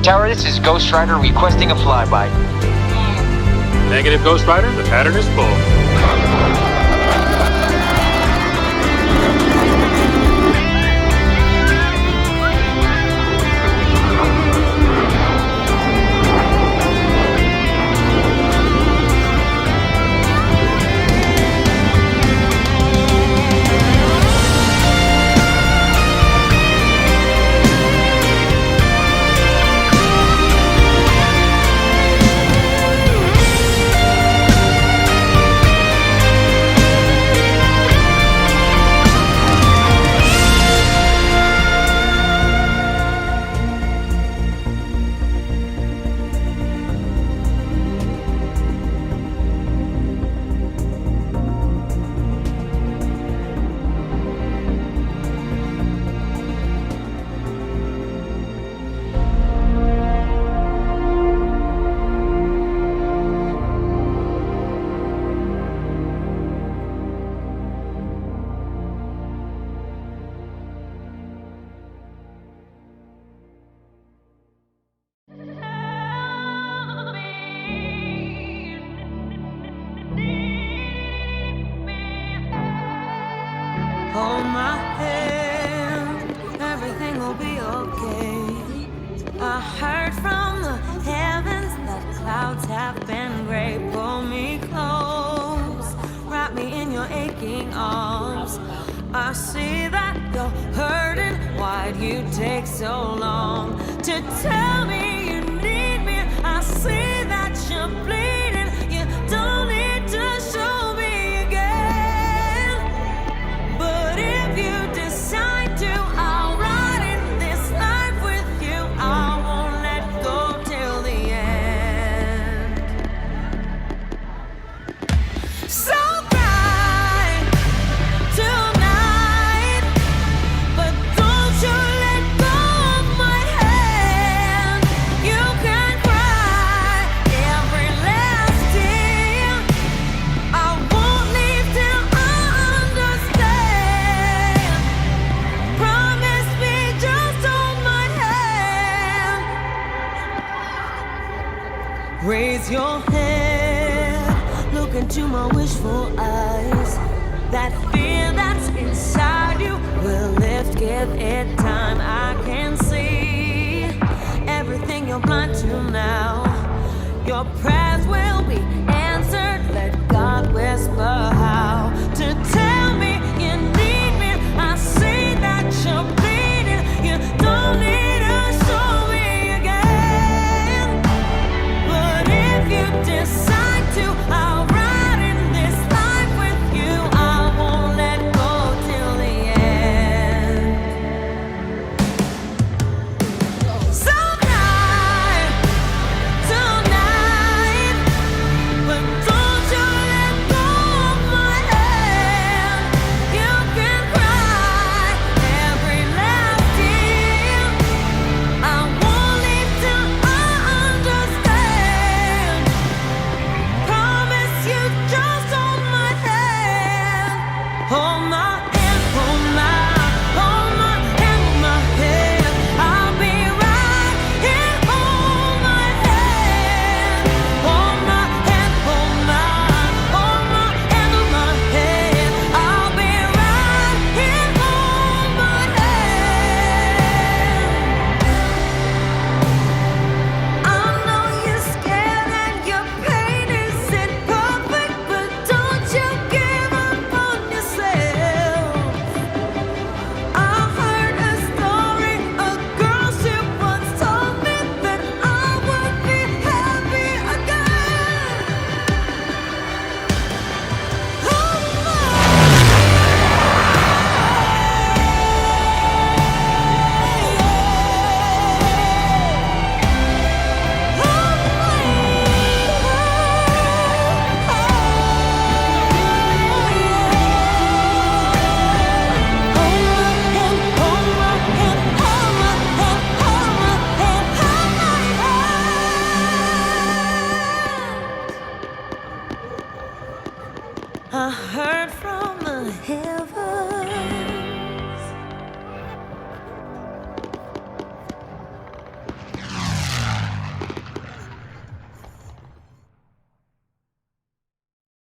Tower, this is Ghost Rider requesting a flyby. Negative, Ghost Rider. The pattern is full. Hold my hand, everything will be okay. I heard from the heavens that clouds have been gray. Pull me close, wrap me in your aching arms. I see that you're hurting, why'd you take so long to tell me you need me? I see that you're bleeding, you don't need to show me again. But if you decide to, I'll ride in this life with you. I won't let go till the end. So cry tonight, but don't you let go of my hand. You can cry every last tear. I won't leave till I understand. Promise me, just hold my hand. Raise your head, look into my wishful eyes. That fear that's inside you will lift, give it time. I can see everything you're blind to now. Your prayers will be answered. Let God whisper how to tell me you need me. I see that you're bleeding. You don't need to show me again. But if you decide to, I'll ride in this life with you. I won't let go till the end. So cry tonight, but don't you let go of my hand. You can cry every last tear. I won't leave till I understand. Promise you, just hold my hand. Hold my hand, hold my hand, hold my hand. I'll be right here. Hold my hand, hold my hand, hold my hand, hold my hand. I'll be right here. Hold my hand. I know you're scared and your pain isn't perfect, but don't you give up on yourself. I heard a story, a girl she once told me that I would be happy again. Hold my I heard from the heavens